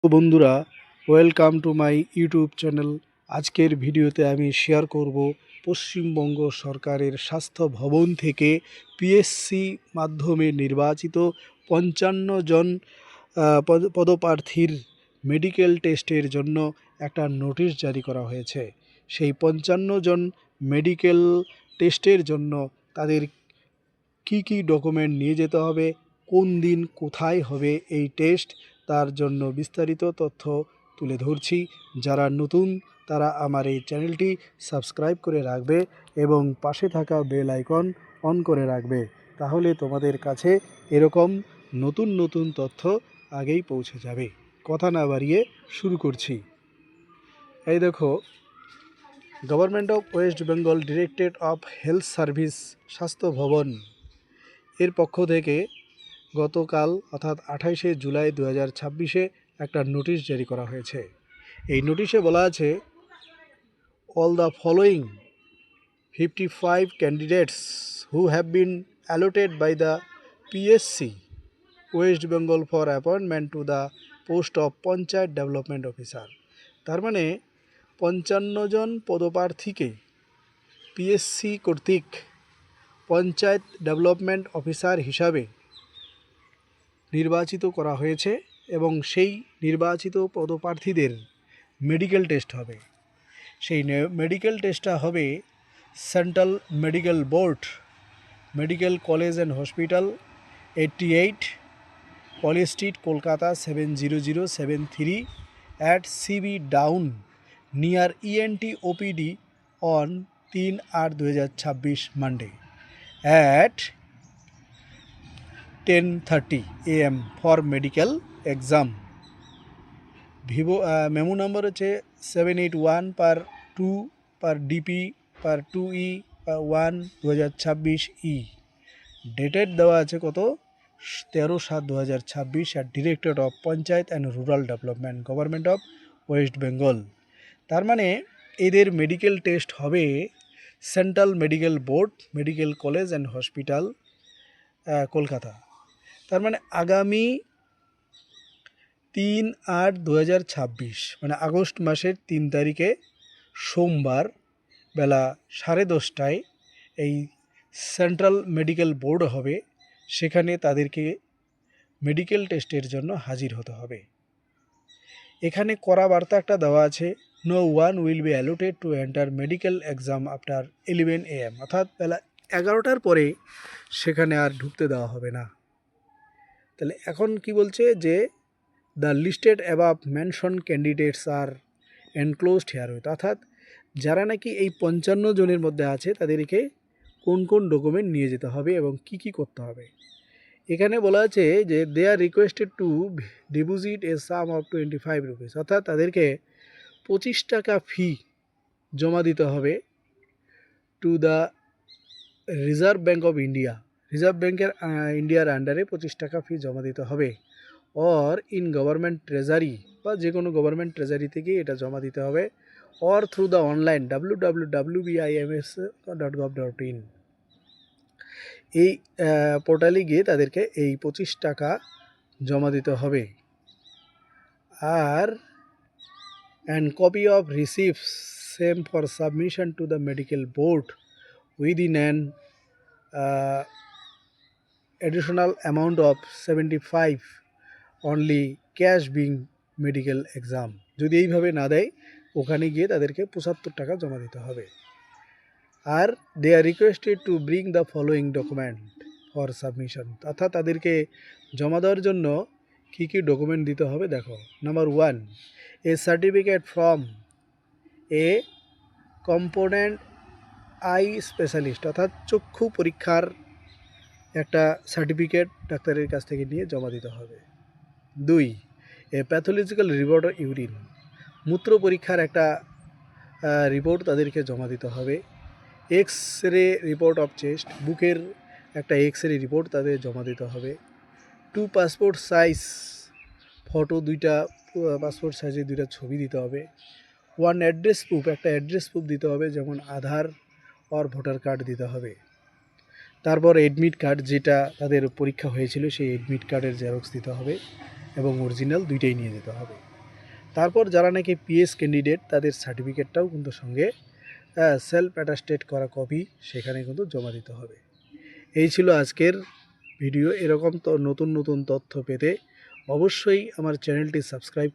তো বন্ধুরা, welcome to my YouTube channel. আজকের ভিডিওতে আমি শেয়ার করব পশ্চিমবঙ্গ সরকারের স্বাস্থ্য ভবন থেকে পিএসসি মাধ্যমে নির্বাচিত 55 জন পদপ্রার্থীর মেডিকেল টেস্টের জন্য একটা নোটিশ জারি করা হয়েছে। সেই 55 জন মেডিকেল টেস্টের জন্য তাদের কি কি ডকুমেন্ট নিয়ে যেতে হবে, কোন দিন কোথায় হবে এই টেস্ট, তার জন্য বিস্তারিত তথ্য তুলে ধরছি। যারা নতুন তারা আমার এই চ্যানেলটি সাবস্ক্রাইব করে রাখবে এবং পাশে থাকা বেল আইকন অন করে রাখবে, তাহলে তোমাদের কাছে এরকম নতুন নতুন তথ্য আগেই পৌঁছে যাবে। কথা না বাড়িয়ে শুরু করছি। এই দেখো, government of West Bengal directorate of health service স্বাস্থ্য ভবন এর পক্ষ থেকে গতকাল অর্থাৎ 28শে জুলাই 2026 একটা নোটিশ জারি করা হয়েছে। এই নোটিশে বলা আছে, all the following 55 candidates who have been allotted by the PSC West Bengal for appointment to the post of panchayat development officer. তার মানে 55 জন পদপ্রার্থীকে পিএসসি কর্তৃক পঞ্চায়েত ডেভেলপমেন্ট অফিসার হিসাবে নির্বাচিত করা হয়েছে এবং সেই নির্বাচিত পদপ্রার্থীদের মেডিকেল টেস্ট হবে। সেই মেডিকেল টেস্টটা হবে central medical board, medical college and hospital, 88 college street, Kolkata 70073 at CB down near ENT OPD on 3/8/2026 Monday at 10:30 AM for medical exam. Vivo memo number হচ্ছে 781/2/DP/2E/1/2026 ডেটেড দেওয়া আছে কত, 13/7/2026 at directorate of panchayat and rural development, government of West Bengal. তার মানে এদের medical test হবে central medical board, medical college and hospital, Kolkata. তার মানে আগামী 3/8/2026 মানে আগস্ট মাসের 3 তারিখে সোমবার বেলা 10:30টায় এই সেন্ট্রাল মেডিকেল বোর্ড হবে। সেখানে তাদেরকে মেডিকেল টেস্টের জন্য হাজির হতে হবে। এখানে করা বার্তা একটা দেওয়া আছে, no one will be allotted to enter medical exam after 11 AM, অর্থাৎ বেলা 11টার পরে সেখানে আর ঢুকতে দেওয়া হবে না। তাহলে এখন কি বলছে যে the listed above mention candidates are enclosed herewith, অর্থাৎ যারা নাকি এই 55 জনের মধ্যে আছে তাদেরকে কোন কোন ডকুমেন্ট নিয়ে যেতে হবে এবং কি কি করতে হবে। এখানে বলা আছে যে they are requested to deposit a sum of 25 rupees, অর্থাৎ তাদেরকে 25 টাকা ফি জমা দিতে হবে to the Reserve Bank of India, Reserve ব্যাঙ্কের ইন্ডিয়ার আন্ডারে 25 টাকা ফি জমা দিতে হবে। অর ইন গভর্নমেন্ট ট্রেজারি, বা যে কোনো গভর্নমেন্ট ট্রেজারি থেকে এটা জমা দিতে হবে। Or through the online www.bims.gov.in, এই পোর্টালে গিয়ে তাদেরকে এই 25 টাকা জমা দিতে হবে। আর and copy of receipts same for submission to the medical board within an additional amount of 75 only cash being medical exam. যদি এইভাবে না দেয় ওখানে গিয়ে তাদেরকে 75 টাকা জমা দিতে হবে। আর they are requested to bring the following document for submission, অর্থাৎ তাদেরকে জমা দেওয়ার জন্য কী কী ডকুমেন্ট দিতে হবে দেখো। Number 1, A certificate from a component eye specialist, অর্থাৎ চক্ষু পরীক্ষার একটা সার্টিফিকেট ডাক্তারের কাছ থেকে নিয়ে জমা দিতে হবে। 2, এ প্যাথোলজিক্যাল রিপোর্ট অফ ইউরিন, মূত্র পরীক্ষার একটা রিপোর্ট তাদেরকে জমা দিতে হবে। X ray report of chest, বুকের একটা এক্স রে রিপোর্ট তাদের জমা দিতে হবে। 2, পাসপোর্ট সাইজ ফটো, 2টা পাসপোর্ট সাইজের 2টা ছবি দিতে হবে। 1, অ্যাড্রেস প্রুফ, একটা অ্যাড্রেস প্রুফ দিতে হবে, যেমন আধার আর ভোটার কার্ড দিতে হবে। তারপর এডমিট কার্ড, যেটা তাদের পরীক্ষা হয়েছিল সেই এডমিট কার্ডের জেরক্স দিতে হবে এবং অরিজিনাল, দুইটাই নিয়ে যেতে হবে। তারপর যারা নাকি পিএস ক্যান্ডিডেট তাদের সার্টিফিকেটটাও কিন্তু সঙ্গে সেলফ অ্যাটাস্টেড করা কপি সেখানে কিন্তু জমা দিতে হবে। এই ছিল আজকের ভিডিও। এরকম তো নতুন নতুন তথ্য পেতে অবশ্যই আমার চ্যানেলটি সাবস্ক্রাইব